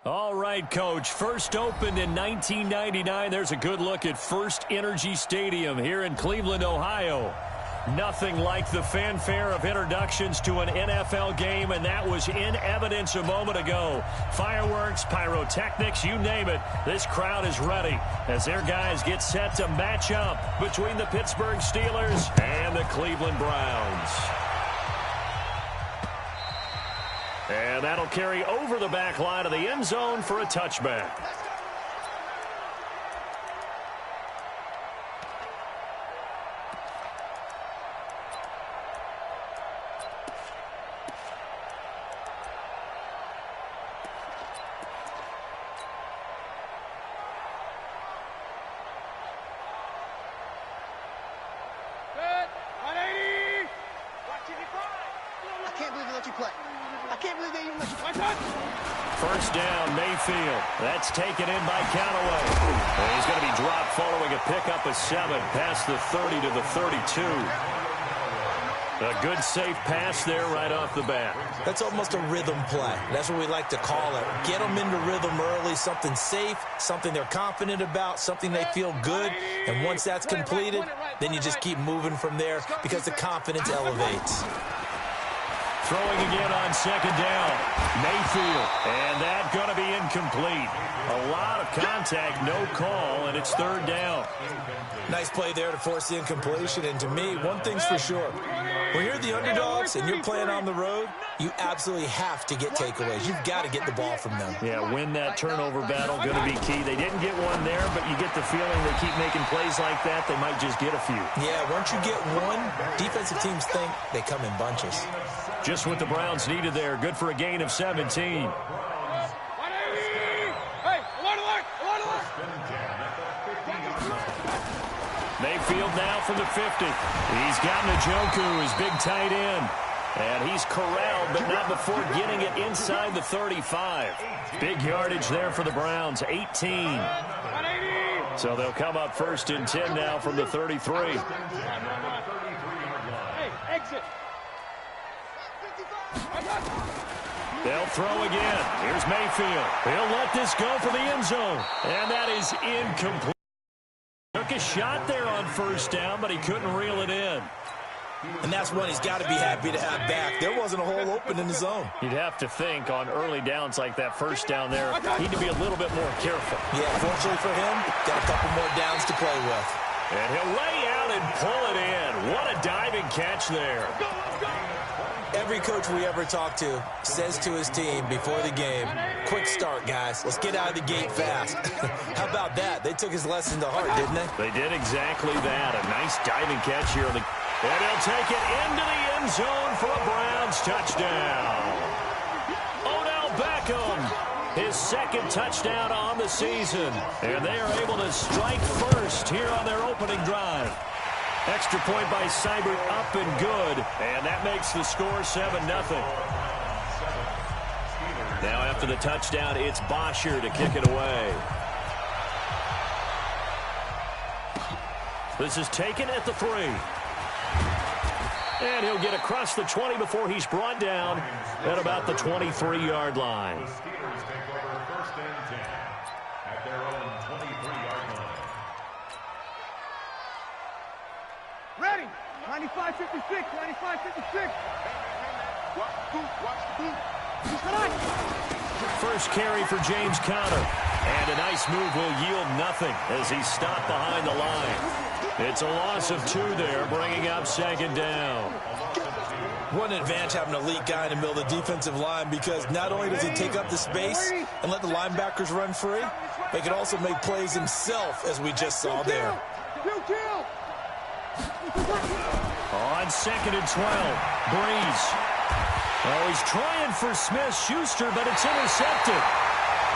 All right, Coach. First opened in 1999. There's a good look at First Energy Stadium here in Cleveland, Ohio. Nothing like the fanfare of introductions to an NFL game, and that was in evidence a moment ago. Fireworks, pyrotechnics, you name it. This crowd is ready as their guys get set to match up between the Pittsburgh Steelers and the Cleveland Browns. And that'll carry over the back line of the end zone for a touchback. First down, Mayfield. That's taken in by Callaway. And he's going to be dropped following a pickup of 7 past the 30 to the 32. A good, safe pass there right off the bat. That's almost a rhythm play. That's what we like to call it. Get them into rhythm early, something safe, something they're confident about, something they feel good. And once that's completed, then you just keep moving from there because the confidence elevates. Throwing again on second down. Mayfield. And that going to be incomplete. A lot of contact, no call, and it's third down. Nice play there to force the incompletion. And to me, one thing's for sure. When you're the underdogs and you're playing on the road, you absolutely have to get takeaways. You've got to get the ball from them. Yeah, win that turnover battle, going to be key. They didn't get one there, but you get the feeling they keep making plays like that, they might just get a few. Yeah, once you get one, defensive teams think they come in bunches. Just what the Browns needed there. Good for a gain of 17. Mayfield now from the 50. He's got Njoku, his big tight end. And he's corralled, but not before getting it inside the 35. Big yardage there for the Browns, 18. So they'll come up first and 10 now from the 33. They'll throw again. Here's Mayfield. He'll let this go for the end zone. And that is incomplete. Took a shot there on first down, but he couldn't reel it in. And that's one he's got to be happy to have back. There wasn't a hole open in the zone. You'd have to think on early downs like that first down there, he'd need to be a little bit more careful. Yeah, fortunately for him, got a couple more downs to play with. And he'll lay out and pull it in. What a diving catch there. Every coach we ever talk to says to his team before the game, quick start, guys. Let's get out of the gate fast. How about that? They took his lesson to heart, didn't they? They did exactly that. A nice diving catch here. And they'll take it into the end zone for a Browns touchdown. Odell Beckham, his second touchdown on the season. And they are able to strike first here on their opening drive. Extra point by Seibert, up and good. And that makes the score 7-0. Now after the touchdown, it's Bosher to kick it away. This is taken at the 3. And he'll get across the 20 before he's brought down at about the 23-yard line. Steelers take over first and 10 at their own 23-yard line. Ready. 95-56. 95-56. Watch the boot. First carry for James Conner. And a nice move will yield nothing as he's stopped behind the line. It's a loss of 2 there, bringing up second down. What an advantage having an elite guy in the middle of the defensive line, because not only does he take up the space and let the linebackers run free, but he can also make plays himself, as we just saw there. On second and 12, Breeze. Oh, he's trying for Smith-Schuster, but it's intercepted.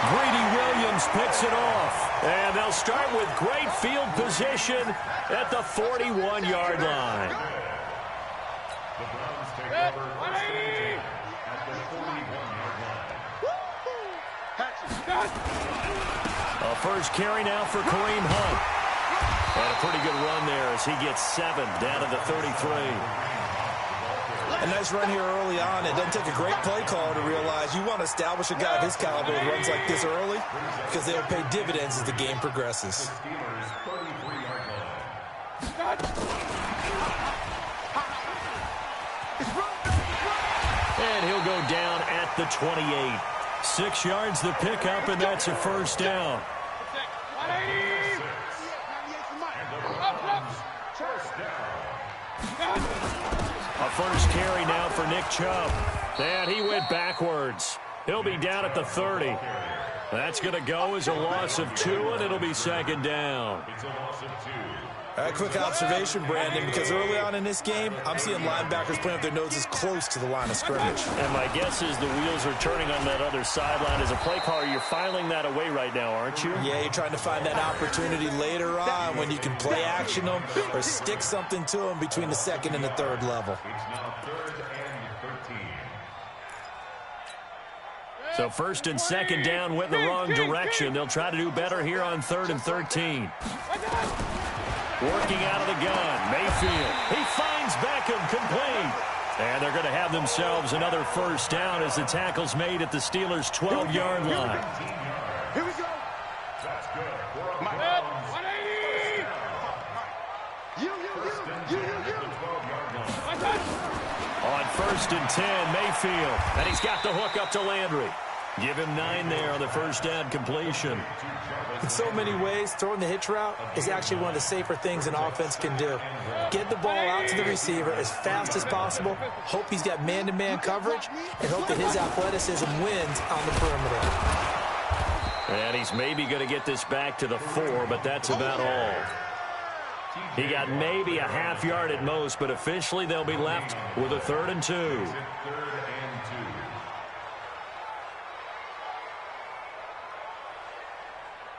Greedy Williams picks it off. And they'll start with great field position at the 41-yard line. The Browns take over first and 10 at the 41-yard line. A first carry now for Kareem Hunt. And a pretty good run there as he gets 7 down to the 33. A nice run here early on. It doesn't take a great play caller to realize you want to establish a guy of his caliber with runs like this early because they'll pay dividends as the game progresses. And he'll go down at the 28. 6 yards the pickup, and that's a first down. A first carry now for Nick Chubb. And he went backwards. He'll be down at the 30. That's going to go as a loss of 2, and it'll be second down. A quick observation, Brandon, because early on in this game, I'm seeing linebackers playing with their noses close to the line of scrimmage. And my guess is the wheels are turning on that other sideline. As a play caller, you're filing that away right now, aren't you? Yeah, you're trying to find that opportunity later on when you can play action them or stick something to them between the second and the third level. So first and second down went the wrong direction. They'll try to do better here on 3rd and 13. Working out of the gun, Mayfield. He finds Beckham complete. And they're going to have themselves another first down as the tackle's made at the Steelers' 12-yard line. Here we go. That's good. My head. 180. You. On 1st and 10, Mayfield. And he's got the hook up to Landry. Give him 9 there on the first down completion. In so many ways, throwing the hitch route is actually one of the safer things an offense can do. Get the ball out to the receiver as fast as possible, hope he's got man-to-man coverage, and hope that his athleticism wins on the perimeter. And he's maybe going to get this back to the 4, but that's about all. He got maybe a half yard at most, but officially they'll be left with a 3rd and 2.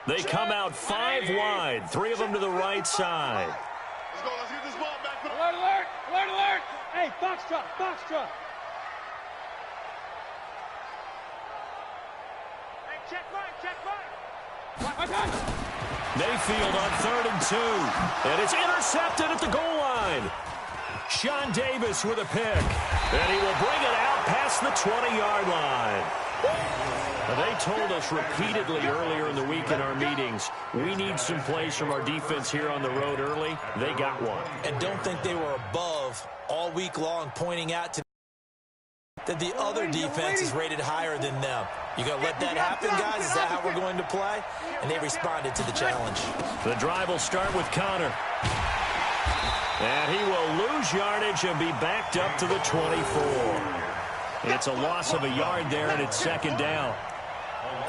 They come out 5 wide, 3 of them to the right side. Let's go. Let's get this ball back. Alert, alert, alert, alert. Hey, Foxtrot. Hey, check right. Mayfield on 3rd and 2. And it's intercepted at the goal line. Sean Davis with a pick. And he will bring it out past the 20-yard line. They told us repeatedly earlier in the week in our meetings, we need some plays from our defense here on the road early. They got one. And don't think they were above all week long, pointing out to that the other defense is rated higher than them. You going to let that happen, guys? Is that how we're going to play? And they responded to the challenge. The drive will start with Connor. And he will lose yardage and be backed up to the 24. It's a loss of a yard there, and it's second down.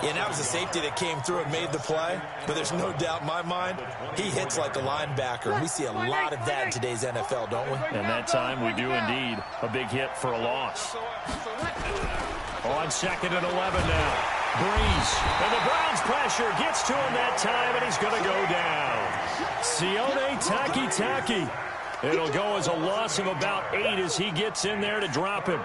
Yeah, and that was a safety that came through and made the play. But there's no doubt in my mind, he hits like a linebacker. And we see a lot of that in today's NFL, don't we? And that time we do indeed. A big hit for a loss. On 2nd and 11 now. Breeze. And the Browns pressure gets to him that time, and he's going to go down. Sione Takitaki. It'll go as a loss of about 8 as he gets in there to drop him.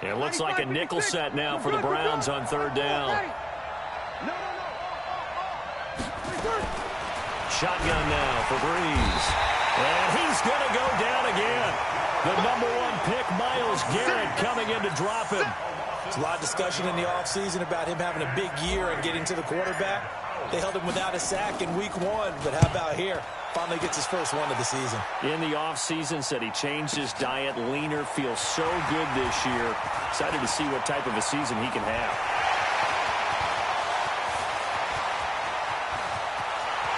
It looks like a nickel set now for the Browns on 3rd down. Shotgun now for Breeze. And he's going to go down again. The #1 pick, Myles Garrett, coming in to drop him. There's a lot of discussion in the offseason about him having a big year and getting to the quarterback. They held him without a sack in week 1, but how about here? Finally gets his first one of the season. In the offseason, said he changed his diet, leaner, feels so good this year. Excited to see what type of a season he can have.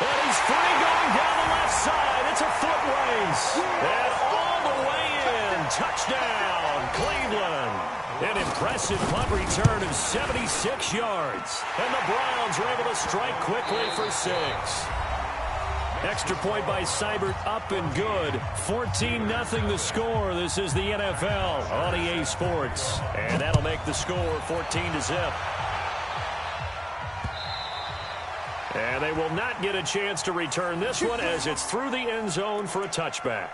And he's free going down the left side. It's a foot race. And all the way in. Touchdown, Cleveland. An impressive punt return of 76 yards. And the Browns are able to strike quickly for 6. Extra point by Seibert, up and good. 14-0 the score. This is the NFL on EA Sports. And that'll make the score 14-0. And they will not get a chance to return this one as it's through the end zone for a touchback.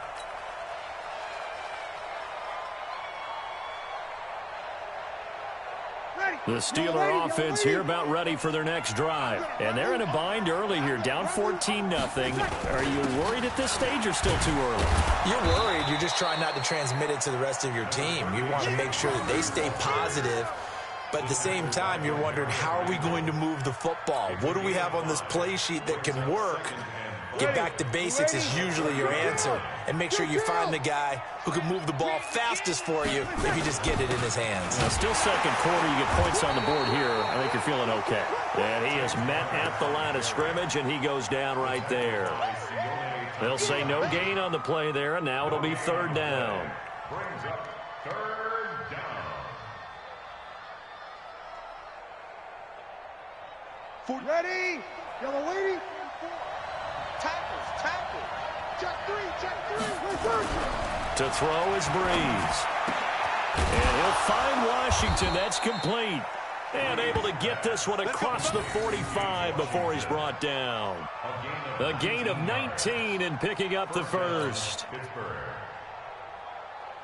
The Steeler offense here about ready for their next drive. And they're in a bind early here, down 14-0. Are you worried at this stage or still too early? You're worried. You're just trying not to transmit it to the rest of your team. You want to make sure that they stay positive. But at the same time, you're wondering, how are we going to move the football? What do we have on this play sheet that can work? Get back to basics is usually your answer. And make sure you find the guy who can move the ball fastest for you if you just get it in his hands. Now, still second quarter. You get points on the board here. I think you're feeling okay. And he is met at the line of scrimmage, and he goes down right there. They'll say no gain on the play there, and now it'll be third down. Brings up third down. Ready? Yellow lady. Tackle. Check three. To throw is Breeze. And he'll find Washington. That's complete. And able to get this one across the 45 before he's brought down. A gain of 19 and picking up the first.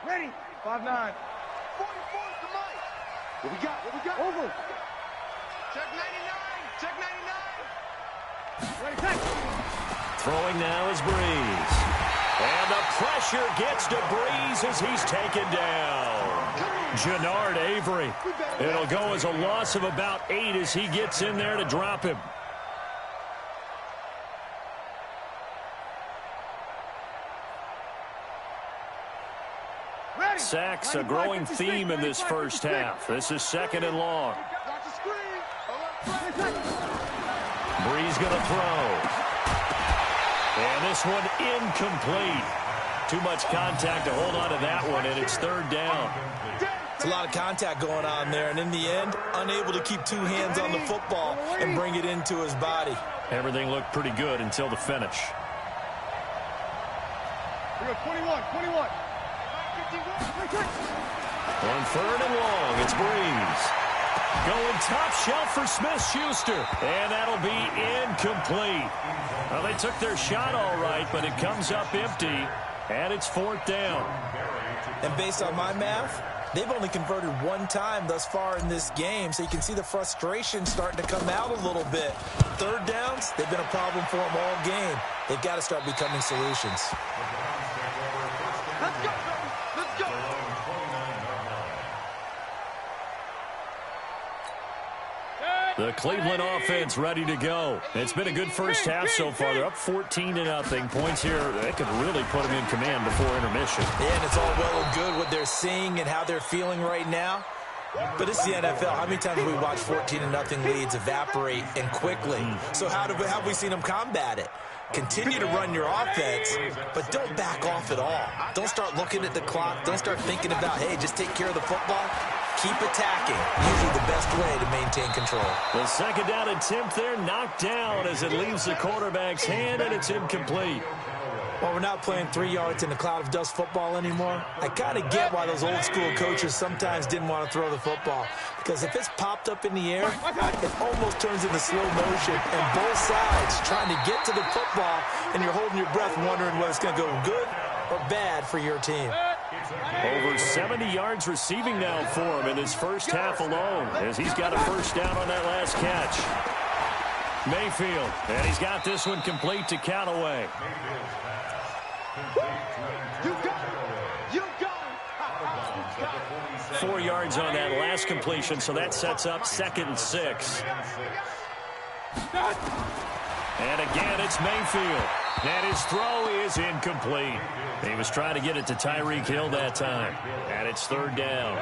Ready? 5-9. 44 to Mike. What we got? Over. Check 99. Check 99. Ready, tackle. Throwing now is Breeze. And the pressure gets to Breeze as he's taken down. Jannard Avery. It'll go as a loss of about 8 as he gets in there to drop him. Sacks, a growing theme in this first half. This is second and long. Breeze going to throw. And this one incomplete. Too much contact to hold on to that one, and it's third down. It's a lot of contact going on there, and in the end, unable to keep two hands on the football and bring it into his body. Everything looked pretty good until the finish. We got 21. On third and long, it's Breeze. Going top shelf for Smith-Schuster. And that'll be incomplete. Well, they took their shot all right, but it comes up empty, and it's fourth down. And based on my math, they've only converted one time thus far in this game, so you can see the frustration starting to come out a little bit. Third downs, they've been a problem for them all game. They've got to start becoming solutions. Let's go. The Cleveland offense ready to go. It's been a good first half so far. They're up 14-0. Points here, they could really put them in command before intermission. Yeah, and it's all well and good what they're seeing and how they're feeling right now. But it's the NFL. How many times have we watched 14-0 leads evaporate and quickly? So how have we seen them combat it? Continue to run your offense, but don't back off at all. Don't start looking at the clock. Don't start thinking about, hey, just take care of the football. Keep attacking. Usually the best way to maintain control. The second down attempt there knocked down as it leaves the quarterback's hand, and it's incomplete. Well, we're not playing 3 yards in a cloud of dust football anymore. I kind of get why those old school coaches sometimes didn't want to throw the football. Because if it's popped up in the air, it almost turns into slow motion. And both sides trying to get to the football, and you're holding your breath wondering whether it's going to go good or bad for your team. Over 70 yards receiving now for him in his first half alone, as he's got a first down on that last catch. Mayfield, and he's got this one complete to Callaway. You got it. 4 yards on that last completion, so that sets up 2nd and 6. And again, it's Mayfield. And his throw is incomplete. He was trying to get it to Tyreek Hill that time. And it's third down.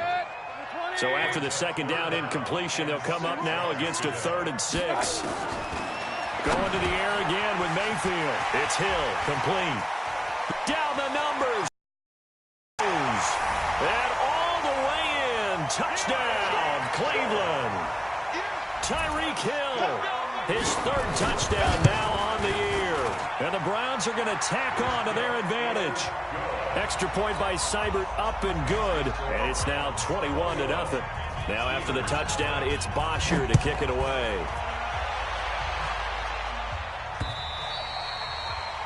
So after the second down incompletion, they'll come up now against a 3rd and 6. Going to the air again with Mayfield. It's Hill, complete. Down the numbers. And all the way in. Touchdown, Cleveland. Tyreek Hill. His 3rd touchdown now on the year. And the Browns are going to tack on to their advantage. Extra point by Seibert up and good. And it's now 21-0. Now after the touchdown, it's Bosher to kick it away.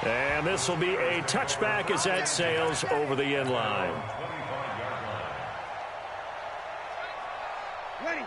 And this will be a touchback as that sails over the end line.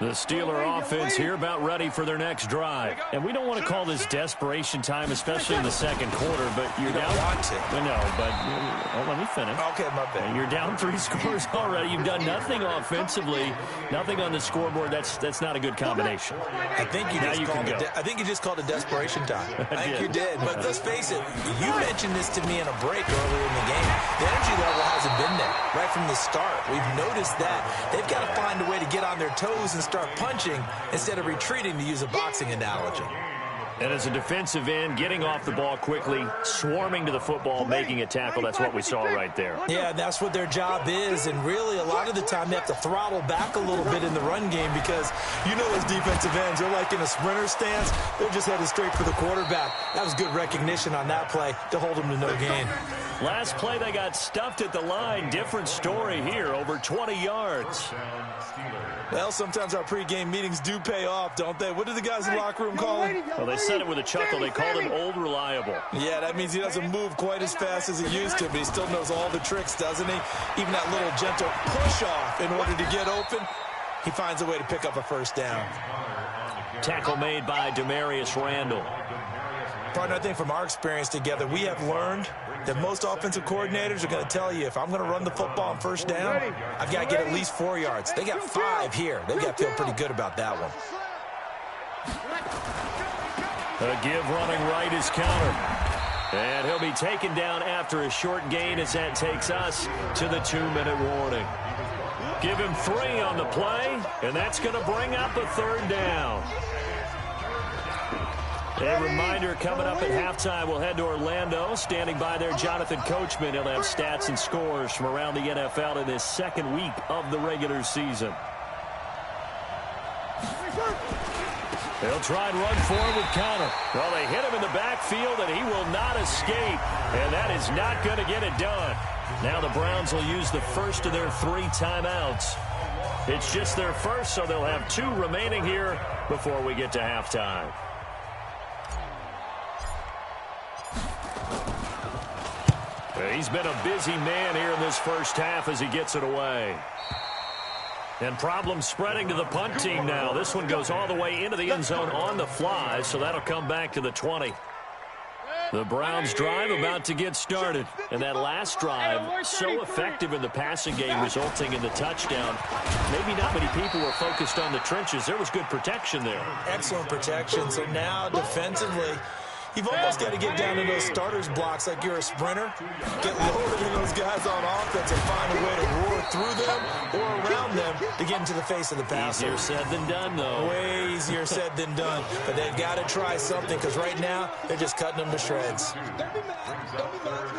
The Steeler offense here about ready for their next drive. And we don't want to call this desperation time, especially in the second quarter, but you're down. Want to. No, but let me finish. Okay, my bad. You're down 3 scores already. You've done nothing offensively, nothing on the scoreboard. That's not a good combination. I think you just called it desperation time. I think you did. But let's face it, you mentioned this to me in a break earlier in the game. The energy level hasn't been there right from the start. We've noticed that. They've got to find a way to get on their toes and start punching instead of retreating, to use a boxing analogy. And as a defensive end, getting off the ball quickly, swarming to the football, making a tackle, that's what we saw right there. Yeah, that's what their job is, and really a lot of the time they have to throttle back a little bit in the run game because you know those defensive ends, they're like in a sprinter stance. They're just headed straight for the quarterback. That was good recognition on that play to hold them to no gain. Last play, they got stuffed at the line. Different story here, over 20 yards. Well, sometimes our pregame meetings do pay off, don't they? What do the guys in the locker room call him? Well, they said it with a chuckle. They called him Old Reliable. Yeah, that means he doesn't move quite as fast as he used to, but he still knows all the tricks, doesn't he? Even that little gentle push-off in order to get open, he finds a way to pick up a first down. Tackle made by Demarius Randall. Partner, I think from our experience together, we have learned that most offensive coordinators are going to tell you, if I'm going to run the football on first down, I've got to get at least 4 yards. They got 5 here. They've got to feel pretty good about that one. A give running right is counter. And he'll be taken down after a short gain as that takes us to the 2-minute warning. Give him 3 on the play, and that's going to bring up a third down. A reminder, coming up at halftime, we'll head to Orlando. Standing by there, Jonathan Coachman. He'll have stats and scores from around the NFL in this second week of the regular season. They'll try and run forward with counter. Well, they hit him in the backfield, and he will not escape. And that is not going to get it done. Now the Browns will use the first of their 3 timeouts. It's just their first, so they'll have 2 remaining here before we get to halftime. He's been a busy man here in this first half as he gets it away. And problems spreading to the punt team now. This one goes all the way into the end zone on the fly, so that'll come back to the 20. The Browns drive about to get started. And that last drive, so effective in the passing game, resulting in the touchdown. Maybe not many people were focused on the trenches. There was good protection there. Excellent protection. So now defensively, you've almost got to get down to those starters blocks like you're a sprinter. Get lower than those guys on offense and find a way to roar through them or around them to get into the face of the passer. Easier said than done, though. Way easier said than done. But they've got to try something because right now they're just cutting them to shreds.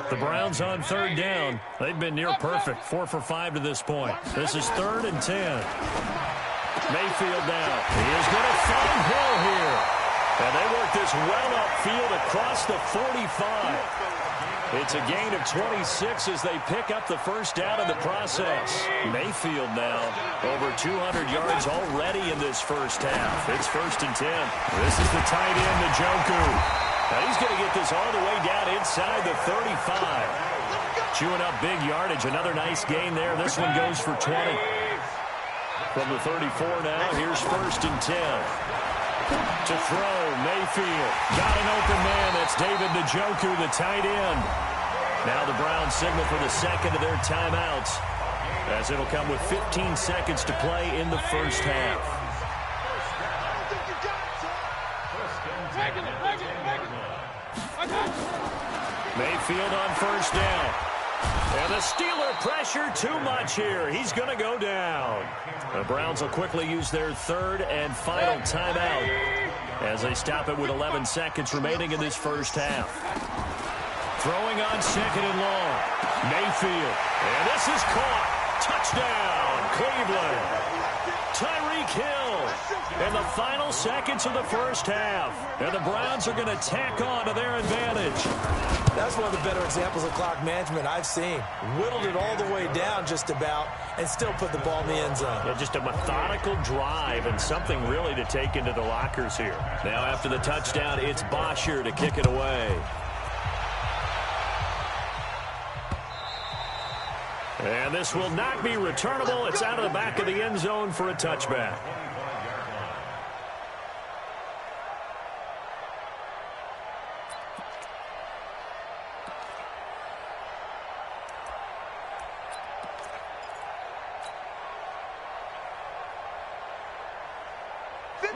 The Browns on third down. They've been near perfect. 4 for 5 to this point. This is 3rd and 10. Mayfield now. He is going to find Hill here. And they work this well upfield across the 45. It's a gain of 26 as they pick up the first down in the process. Mayfield now over 200 yards already in this first half. It's 1st and 10. This is the tight end, Njoku. Now he's going to get this all the way down inside the 35. Chewing up big yardage. Another nice gain there. This one goes for 20. From the 34 now, here's 1st and 10. To throw, Mayfield. Got an open man. That's David Njoku, the tight end. Now the Browns signal for the second of their timeouts, as it'll come with 15 seconds to play in the first half. Mayfield on first down. And the Steeler pressure too much here. He's going to go down. The Browns will quickly use their 3rd and final timeout as they stop it with 11 seconds remaining in this first half. Throwing on 2nd and long. Mayfield. And this is caught. Touchdown, Cleveland. Tyreek Hill in the final seconds of the first half. And the Browns are going to tack on to their advantage. That's one of the better examples of clock management I've seen. Whittled it all the way down just about and still put the ball in the end zone. Yeah, just a methodical drive and something really to take into the lockers here. Now after the touchdown, it's Bosher to kick it away. And this will not be returnable. It's out of the back of the end zone for a touchback.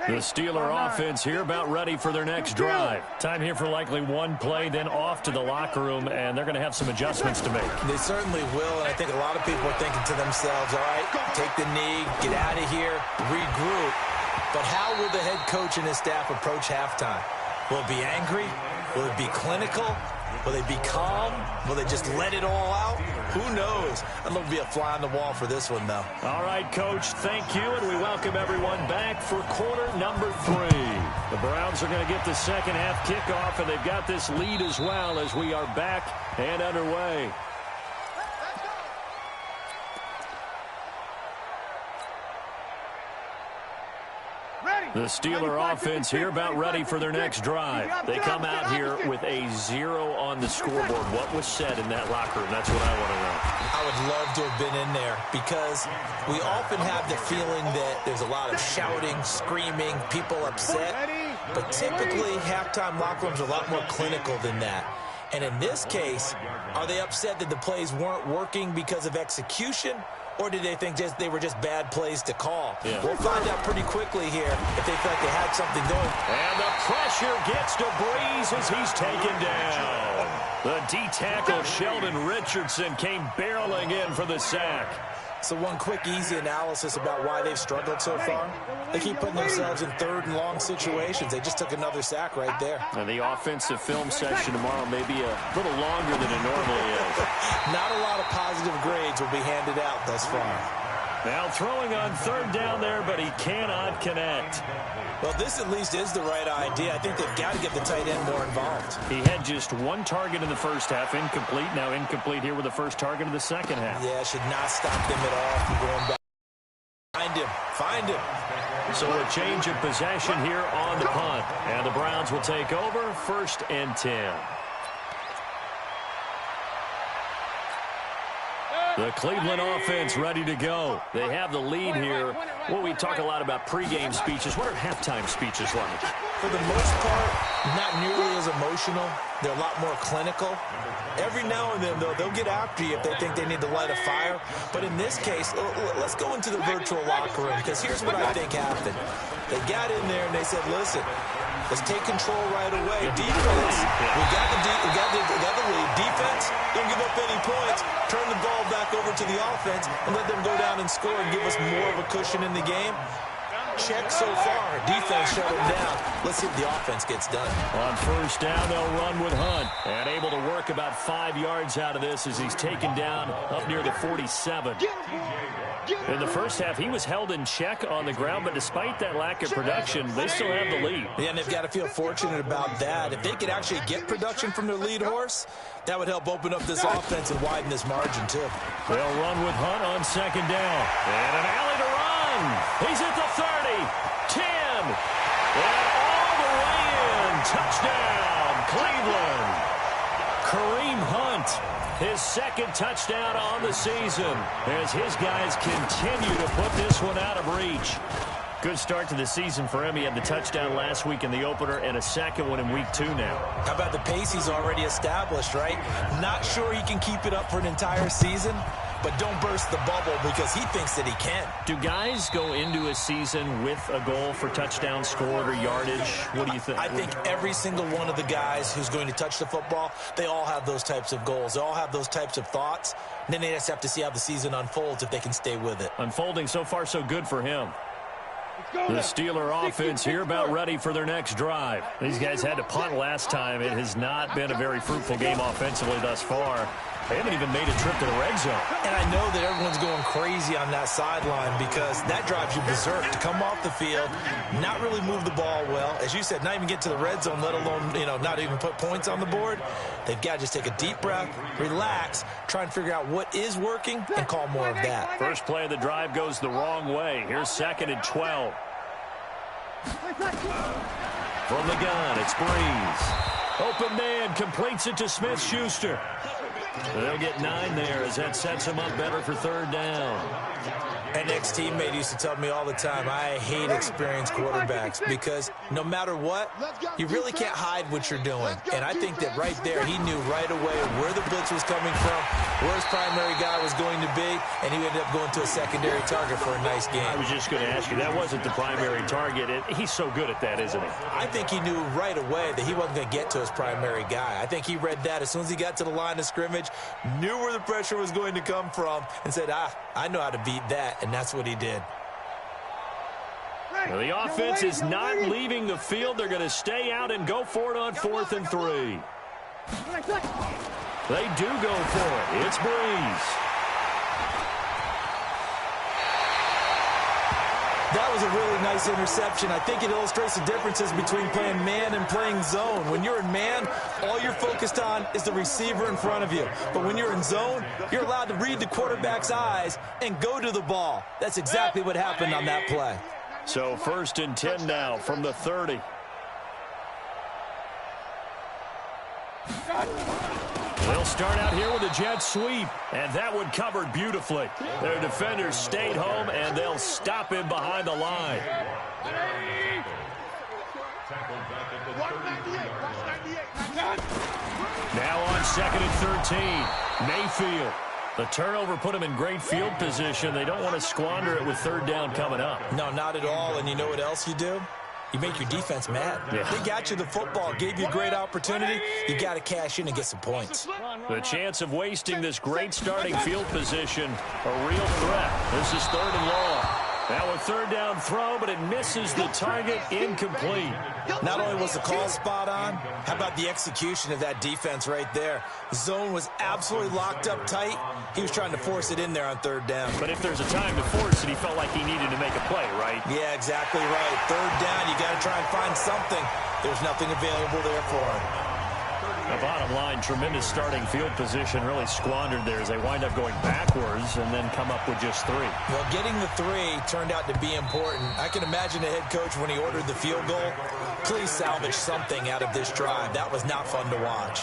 The Steeler offense here about ready for their next drive. Time here for likely one play, then off to the locker room, and they're going to have some adjustments to make. They certainly will, and I think a lot of people are thinking to themselves, all right, take the knee, get out of here, regroup. But how will the head coach and his staff approach halftime? Will it be angry? Will it be clinical? Will they be calm? Will they just let it all out? Who knows? I'd love to be a fly on the wall for this one, though. All right, Coach, thank you, and we welcome everyone back for quarter number 3. The Browns are going to get the second half kickoff, and they've got this lead as well as we are back and underway. The Steeler offense here about ready for their next drive. They come out here with a 0 on the scoreboard. What was said in that locker room? That's what I want to know. I would love to have been in there because we often have the feeling that there's a lot of shouting, screaming, people upset. But typically, halftime locker rooms are a lot more clinical than that. And in this case, are they upset that the plays weren't working because of execution? Or did they think they were just bad plays to call? Yeah. We'll find out pretty quickly here if they feel like they had something going. And the pressure gets to Breeze as he's taken down. The D-tackle Sheldon Richardson came barreling in for the sack. So one quick, easy analysis about why they've struggled so far. They keep putting themselves in third and long situations. They just took another sack right there. And the offensive film session tomorrow may be a little longer than it normally is. Not a lot of positive grades will be handed out thus far. Now throwing on third down there, but he cannot connect. Well, this at least is the right idea. I think they've got to get the tight end more involved. He had just one target in the first half, incomplete. Now incomplete here with the first target of the second half. Yeah, should not stop them at all from going back. Find him. So a change of possession here on the punt. And the Browns will take over 1st and 10. The Cleveland offense ready to go. They have the lead here. Well, we talk a lot about pregame speeches. What are halftime speeches like? For the most part, not nearly as emotional. They're a lot more clinical. Every now and then, though, they'll get after you if they think they need to light a fire. But in this case, let's go into the virtual locker room, because here's what I think happened. They got in there and they said, listen, let's take control right away. Defense, we got the lead. Defense, don't give up any points. Turn the ball back over to the offense and let them go down and score and give us more of a cushion in the game. Check so far. Defense shut them down. Let's see if the offense gets done. On first down, they'll run with Hunt. And able to work about 5 yards out of this as he's taken down up near the 47. In the first half, he was held in check on the ground, but despite that lack of production, they still have the lead. Yeah, and they've got to feel fortunate about that. If they could actually get production from their lead horse, that would help open up this offense and widen this margin, too. They'll run with Hunt on second down. And an alley to run. He's at the 30, 10, and all the way in. Touchdown, Cleveland. Kareem Hunt, his second touchdown on the season as his guys continue to put this one out of reach. Good start to the season for him. He had the touchdown last week in the opener and a second one in week 2 now. How about the pace he's already established, right? Not sure he can keep it up for an entire season, but don't burst the bubble because he thinks that he can. Do guys go into a season with a goal for touchdown scored or yardage? What do you think? I think every single one of the guys who's going to touch the football, they all have those types of goals. They all have those types of thoughts. And then they just have to see how the season unfolds if they can stay with it. Unfolding so far so good for him. The Steeler offense here about ready for their next drive. These guys had to punt last time. It has not been a very fruitful game offensively thus far. They haven't even made a trip to the red zone. And I know that everyone's going crazy on that sideline because that drives you berserk to come off the field, not really move the ball well. As you said, not even get to the red zone, let alone, not even put points on the board. They've got to just take a deep breath, relax, try and figure out what is working, and call more of that. First play of the drive goes the wrong way. Here's 2nd and 12. From the gun, it's Breeze. Open man completes it to Smith-Schuster. They'll get 9 there as that sets them up better for third down. An ex-teammate used to tell me all the time, I hate experienced quarterbacks because no matter what, you really can't hide what you're doing. And I think that right there, he knew right away where the blitz was coming from, where his primary guy was going to be, and he ended up going to a secondary target for a nice game. I was just going to ask you, that wasn't the primary target. He's so good at that, isn't he? I think he knew right away that he wasn't going to get to his primary guy. I think he read that as soon as he got to the line of scrimmage, knew where the pressure was going to come from, and said, I know how to beat that. And that's what he did. Well, the offense is not leaving the field. They're going to stay out and go for it on 4th and 3. They do go for it. It's Breeze. That was a really nice interception. I think it illustrates the differences between playing man and playing zone. When you're in man, all you're focused on is the receiver in front of you. But when you're in zone, you're allowed to read the quarterback's eyes and go to the ball. That's exactly what happened on that play. So 1st and 10 now from the 30. They'll start out here with a jet sweep, and that one covered beautifully. Their defenders stayed home, and they'll stop him behind the line. Now on 2nd and 13, Mayfield. The turnover put him in great field position. They don't want to squander it with 3rd down coming up. No, not at all, and you know what else you do? You make your defense mad. Yeah. They got you the football, gave you a great opportunity. You got to cash in and get some points. The chance of wasting this great starting field position, a real threat. This is 3rd and long. Now a 3rd down throw, but it misses the target, incomplete. Not only was the call spot on, how about the execution of that defense right there? The zone was absolutely locked up tight. He was trying to force it in there on 3rd down. But if there's a time to force it, he felt like he needed to make a play, right? Yeah, exactly right. 3rd down, you got to try and find something. There's nothing available there for him. The bottom line, tremendous starting field position, really squandered there as they wind up going backwards and then come up with just 3. Well, getting the 3 turned out to be important. I can imagine the head coach when he ordered the field goal, please salvage something out of this drive. That was not fun to watch.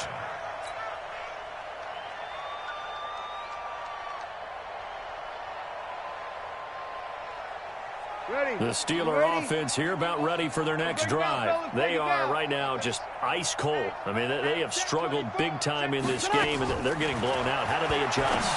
The Steeler offense here about ready for their next drive. They are right now just ice cold. I mean, they have struggled big time in this game, and they're getting blown out. How do they adjust?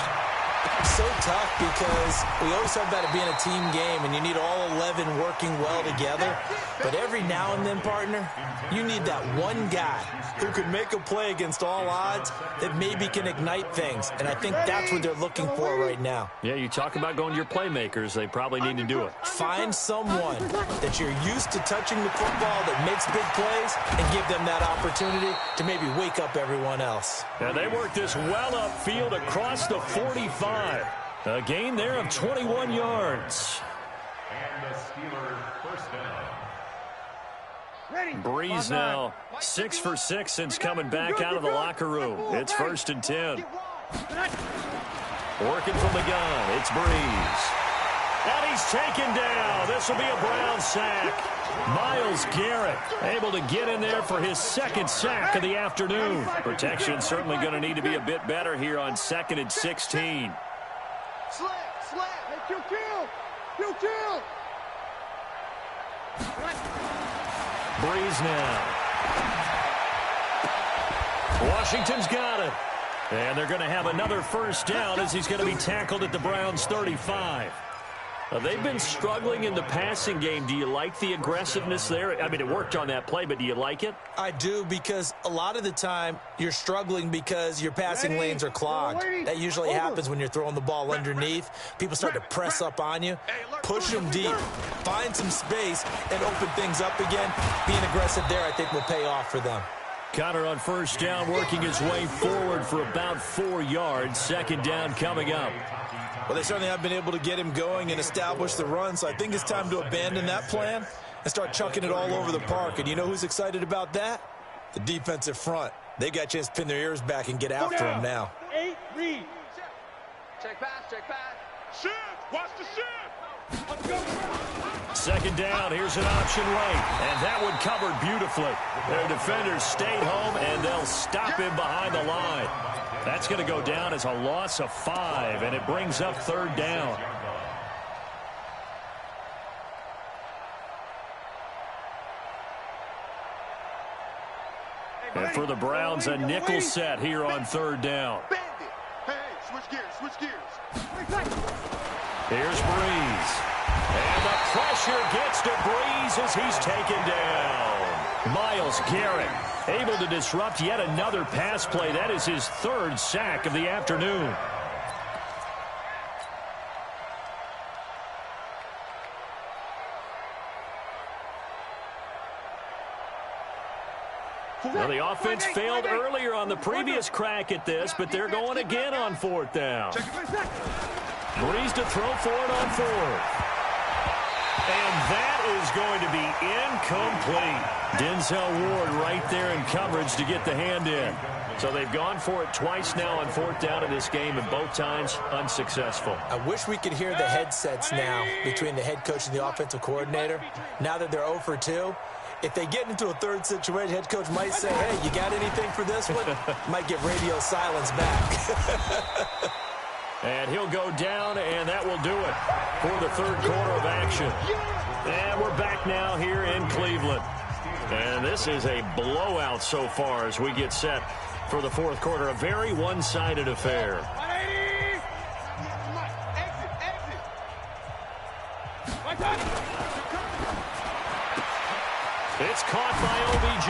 So tough because we always talk about it being a team game, and you need all 11 working well together. But every now and then, partner, you need that one guy who could make a play against all odds that maybe can ignite things. And I think that's what they're looking for right now. Yeah, you talk about going to your playmakers. They probably need to do it. Find someone that you're used to touching the football that makes big plays and give them that opportunity to maybe wake up everyone else. And they work this well upfield across the 45. A gain there of 21 yards. And the Steelers first down. Breeze now 6 for 6 since coming back out of the locker room. It's 1st and 10. Working from the gun, it's Breeze. And he's taken down. This will be a Brown sack. Myles Garrett able to get in there for his 2nd sack of the afternoon. Protection certainly going to need to be a bit better here on 2nd and 16. Slap, hey, kill. Breeze now. Washington's got it. And they're going to have another 1st down as he's going to be tackled at the Browns' 35. They've been struggling in the passing game. Do you like the aggressiveness there? I mean, it worked on that play, but do you like it? I do, because a lot of the time you're struggling because your passing lanes are clogged. That usually happens when you're throwing the ball underneath. People start to press up on you, push them deep, find some space, and open things up again. Being aggressive there, I think, will pay off for them. Connor on 1st down, working his way forward for about 4 yards. 2nd down coming up. Well, they certainly have been able to get him going and establish the run, so I think it's time to abandon that plan and start chucking it all over the park. And you know who's excited about that? The defensive front. They got a chance to pin their ears back and get after him now. 8, read. Check pass. Shift, watch the shift. Second down, here's an option late, and that one covered beautifully. Their defenders stayed home, and they'll stop him behind the line. That's going to go down as a loss of 5, and it brings up third down. And for the Browns, a nickel set here on third down. Hey, switch gears, switch gears. Here's Breeze. And the pressure gets to Breeze as he's taken down. Myles Garrett able to disrupt yet another pass play. That is his third sack of the afternoon. Well, the offense failed earlier on the previous crack at this, but they're going again on fourth down. Breeze to throw for it on fourth. And that is going to be incomplete. Denzel Ward right there in coverage to get the hand in. So they've gone for it twice now on fourth down in this game, and both times unsuccessful. I wish we could hear the headsets now between the head coach and the offensive coordinator. Now that they're 0 for 2, if they get into a third situation, head coach might say, hey, you got anything for this one? Might get radio silence back. And he'll go down, and that will do it for the third quarter of action. And we're back now here in Cleveland. And this is a blowout so far as we get set for the fourth quarter. A very one-sided affair. It's caught by OBJ.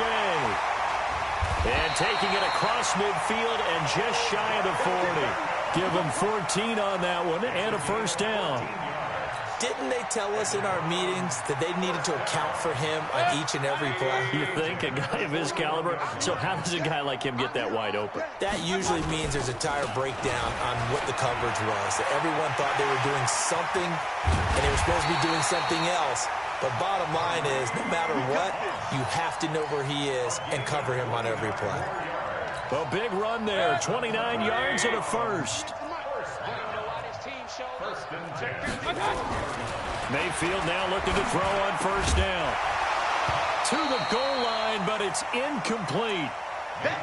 And taking it across midfield and just shy of the 40. Give them 14 on that one and a first down. Didn't they tell us in our meetings that they needed to account for him on each and every play? You think? A guy of his caliber? So how does a guy like him get that wide open? That usually means there's a tire breakdown on what the coverage was. That everyone thought they were doing something, and they were supposed to be doing something else. But bottom line is, no matter what, you have to know where he is and cover him on every play. A big run there, 29 yards and a first. Mayfield now looking to throw on first down. To the goal line, but it's incomplete.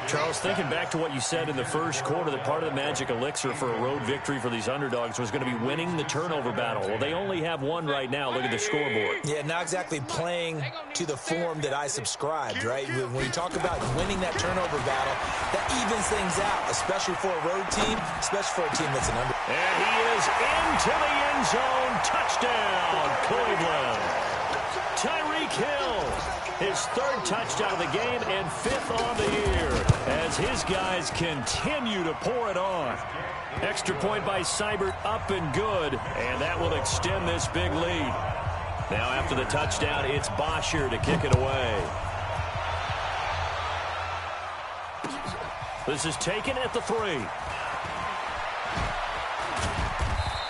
Charles, thinking back to what you said in the first quarter, that part of the magic elixir for a road victory for these underdogs was going to be winning the turnover battle. Well, they only have one right now. Look at the scoreboard. Yeah, not exactly playing to the form that I subscribed, right? When you talk about winning that turnover battle, that evens things out, especially for a road team, especially for a team that's an under. And he is into the end zone. Touchdown, Cleveland. Tyreek Hill, his third touchdown of the game and 5th on the year as his guys continue to pour it on. Extra point by Seibert, up and good, and that will extend this big lead. Now after the touchdown, it's Bosher to kick it away. This is taken at the 3.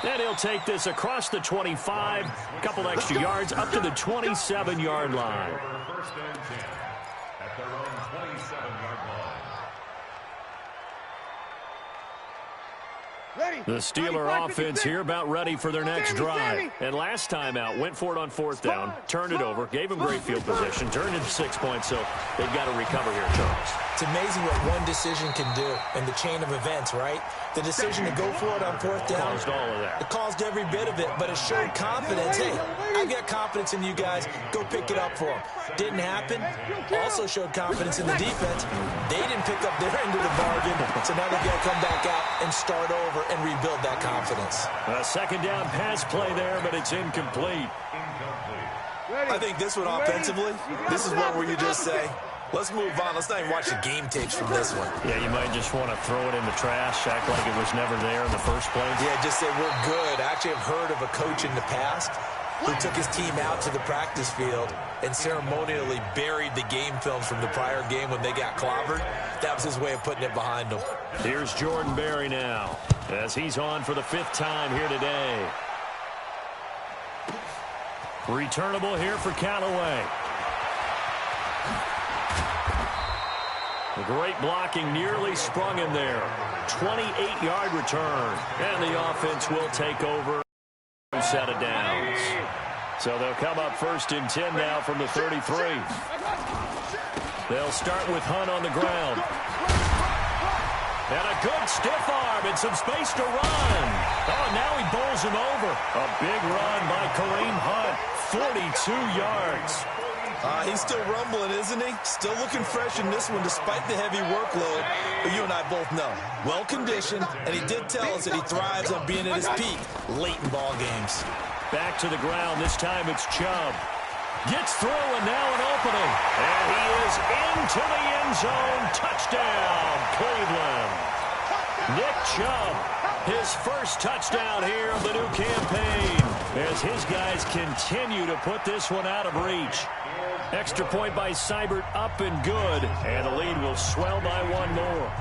And he'll take this across the 25, a couple extra yards, up to the 27-yard line. First and 10 at their own 27-yard line. The Steeler offense here about ready for their next drive. And last time out, went for it on fourth down, turned it over, gave them great field position, turned into 6 points, so they've got to recover here, Charles. It's amazing what one decision can do in the chain of events, right? The decision to go for it on fourth down. Caused all of that. It caused every bit of it, but it showed confidence. Hey, I've got confidence in you guys. Go pick it up for them. Didn't happen. Also showed confidence in the defense. They didn't pick up their end of the bargain, so now they've got to come back out and start over and rebuild that confidence. A second down pass play there, but it's incomplete. I think this one offensively, this is one where you just say, let's move on. Let's not even watch the game tapes from this one. Yeah, you might just want to throw it in the trash, act like it was never there in the first place. Yeah, just say we're good. I actually have heard of a coach in the past who took his team out to the practice field and ceremonially buried the game films from the prior game when they got clobbered. That was his way of putting it behind them. Here's Jordan Berry now as he's on for the 5th time here today. Returnable here for Callaway. The great blocking nearly sprung him there. 28-yard return. And the offense will take over. Set of downs. So they'll come up 1st and 10 now from the 33. They'll start with Hunt on the ground. And a good stiff arm and some space to run. Oh, now he bowls him over. A big run by Kareem Hunt. 42 yards. He's still rumbling, isn't he? Still looking fresh in this one despite the heavy workload. But you and I both know, well-conditioned, and he did tell us that he thrives on being at his peak late in ball games. Back to the ground. This time it's Chubb. Gets through, and now an opening. And he is into the end zone. Touchdown, Cleveland. Nick Chubb, his first touchdown here of the new campaign, as his guys continue to put this one out of reach. Extra point by Seibert, up and good, and the lead will swell by one more.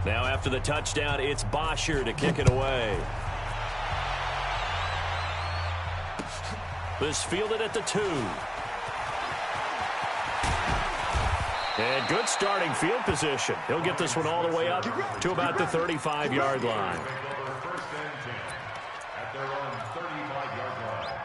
Now after the touchdown, it's Bosher to kick it away. This fielded at the 2. And good starting field position. He'll get this one all the way up to about the 35-yard line. At their own 35-yard line.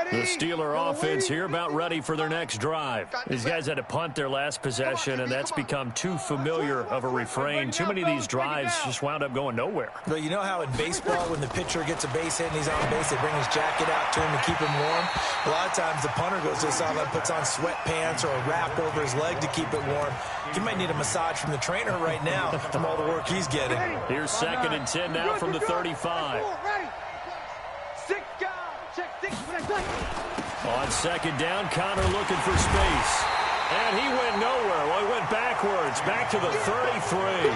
The Steeler offense here about ready for their next drive. These guys had to punt their last possession, and that's become too familiar of a refrain. Too many of these drives just wound up going nowhere. But you know how in baseball, when the pitcher gets a base hit and he's on base, they bring his jacket out to him to keep him warm? A lot of times the punter goes to the sideline, puts on sweatpants or a wrap over his leg to keep it warm. He might need a massage from the trainer right now from all the work he's getting. Here's 2nd and 10 now from the 35. On 2nd down, Connor looking for space. And he went nowhere. Well, he went backwards, back to the 33.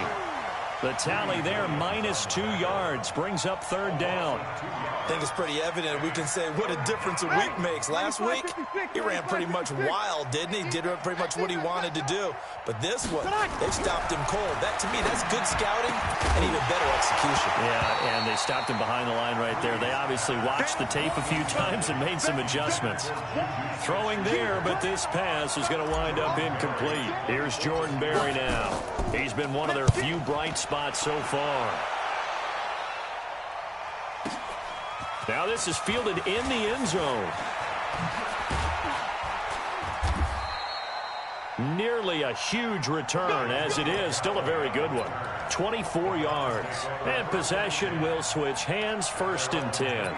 The tally there, -2 yards, brings up 3rd down. I think it's pretty evident. We can say what a difference a week makes. Last week, he ran pretty much wild, didn't he? Did pretty much what he wanted to do. But this one, they stopped him cold. That, to me, that's good scouting and even better execution. Yeah, and they stopped him behind the line right there. They obviously watched the tape a few times and made some adjustments. Throwing there, but this pass is going to wind up incomplete. Here's Jordan Berry now. He's been one of their few bright spots so far. Now this is fielded in the end zone. Nearly a huge return, as it is still a very good one. 24 yards. And possession will switch hands, 1st and 10.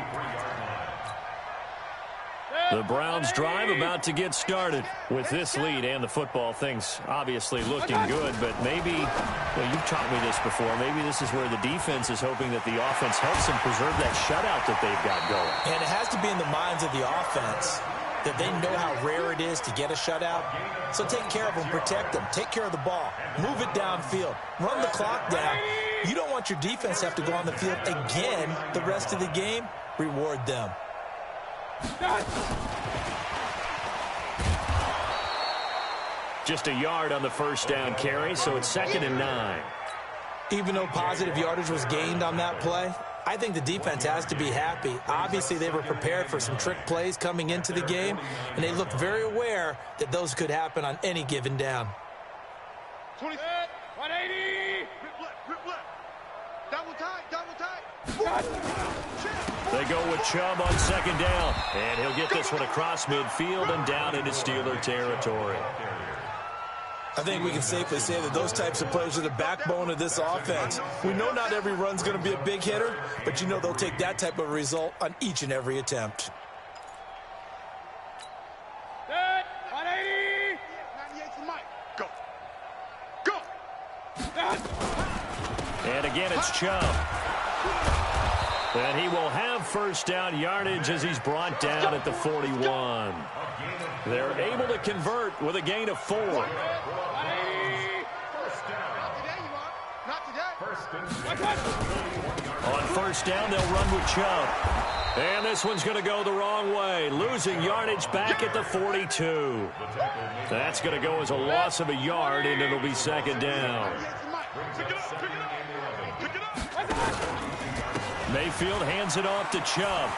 The Browns drive about to get started. With this lead and the football, things obviously looking good, but maybe, well, you've taught me this before, maybe this is where the defense is hoping that the offense helps them preserve that shutout that they've got going. And it has to be in the minds of the offense that they know how rare it is to get a shutout. So take care of them, protect them, take care of the ball, move it downfield, run the clock down. You don't want your defense to have to go on the field again the rest of the game. Reward them. Just a yard on the 1st down carry, so it's 2nd and 9. Even though positive yardage was gained on that play, I think the defense has to be happy. Obviously, they were prepared for some trick plays coming into the game, and they looked very aware that those could happen on any given down. 180. Rip left. Double tight. They go with Chubb on 2nd down, and he'll get this one across midfield and down into Steeler territory. I think we can safely say that those types of plays are the backbone of this offense. We know not every run's going to be a big hitter, but you know they'll take that type of result on each and every attempt. 180. 98 for Mike. Go. And again, it's Chubb. And he will have 1st down yardage as he's brought down at the 41. They're able to convert with a gain of 4. Not today. On first down. They'll run with Chubb. And this one's going to go the wrong way. Losing yardage back at the 42. That's going to go as a loss of a yard, and it'll be second down. Mayfield hands it off to Chubb.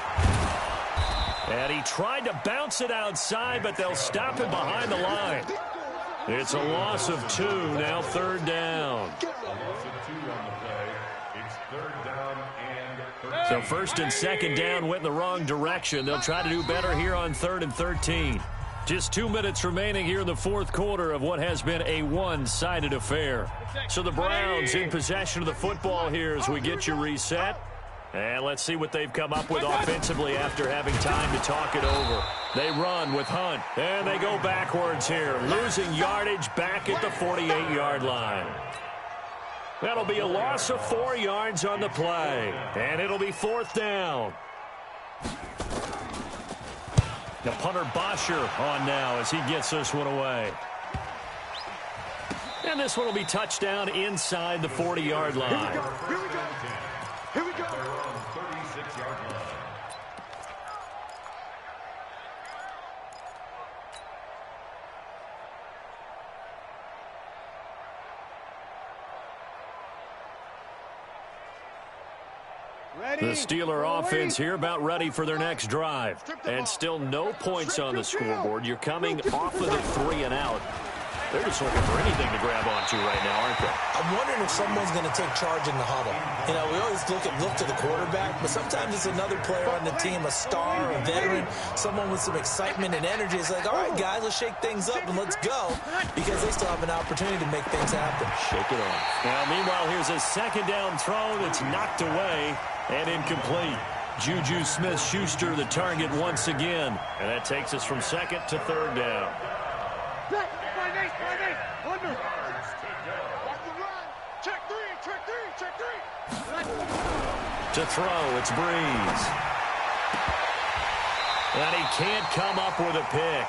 And he tried to bounce it outside, but they'll stop him behind the line. It's a loss of 2, now third down. So first and second down went in the wrong direction. They'll try to do better here on 3rd and 13. Just 2 minutes remaining here in the fourth quarter of what has been a one-sided affair. So the Browns in possession of the football here as we get you reset. And let's see what they've come up with offensively after having time to talk it over. They run with Hunt, and they go backwards here, losing yardage back at the 48-yard line. That'll be a loss of 4 yards on the play, and it'll be fourth down. The punter Bosher on now as he gets this one away. And this one will be touchdown inside the 40-yard line. Here we go. Here we go. 36-yard line. The Steeler offense here about ready for their next drive. And still no points on the scoreboard. You're coming off of the 3 and out. They're just looking for anything to grab onto right now, aren't they? I'm wondering if someone's going to take charge in the huddle. You know, we always look to the quarterback, but sometimes it's another player on the team, a star, a veteran, someone with some excitement and energy. It's like, all right, guys, let's shake things up and let's go, because they still have an opportunity to make things happen. Shake it off. Now, meanwhile, here's a second down throw that's knocked away and incomplete. Juju Smith-Schuster the target once again. And that takes us from second to third down. To throw, it's Breeze. And he can't come up with a pick.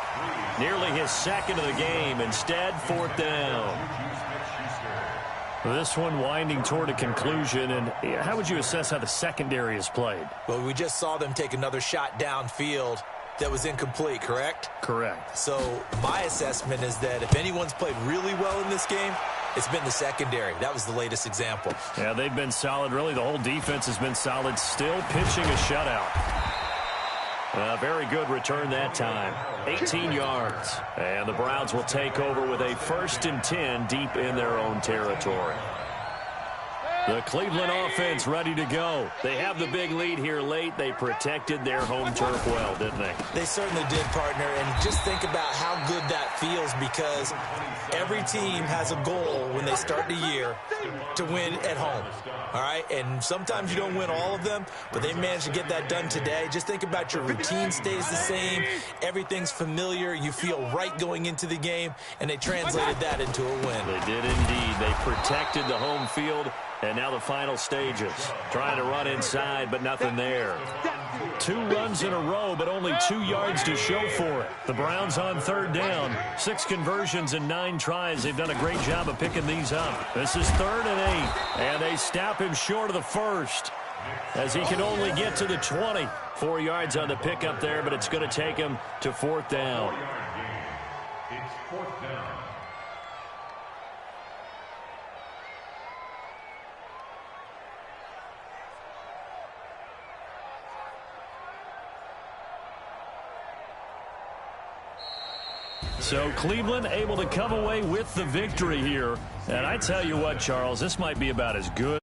Nearly his second of the game. Instead, fourth down. This one winding toward a conclusion. And how would you assess how the secondary is played? Well, we just saw them take another shot downfield that was incomplete, correct? Correct. So my assessment is that if anyone's played really well in this game, it's been the secondary. That was the latest example. Yeah, they've been solid. Really, the whole defense has been solid. Still pitching a shutout. Very good return that time. 18 yards. And the Browns will take over with a 1st and 10 deep in their own territory. The Cleveland offense ready to go. They have the big lead here late. They protected their home turf well, didn't they? They certainly did, partner. And just think about how good that feels, because every team has a goal when they start the year to win at home. All right? And sometimes you don't win all of them, but they managed to get that done today. Just think about your routine stays the same. Everything's familiar. You feel right going into the game, and they translated that into a win. They did indeed. They protected the home field. And now the final stages. Trying to run inside, but nothing there. 2 runs in a row, but only 2 yards to show for it. The Browns on third down. 6 conversions and 9 tries. They've done a great job of picking these up. This is 3rd and 8. And they stop him short of the first, as he can only get to the 20. 4 yards on the pickup there, but it's going to take him to fourth down. It's fourth down. So Cleveland able to come away with the victory here. And I tell you what, Charles, this might be about as good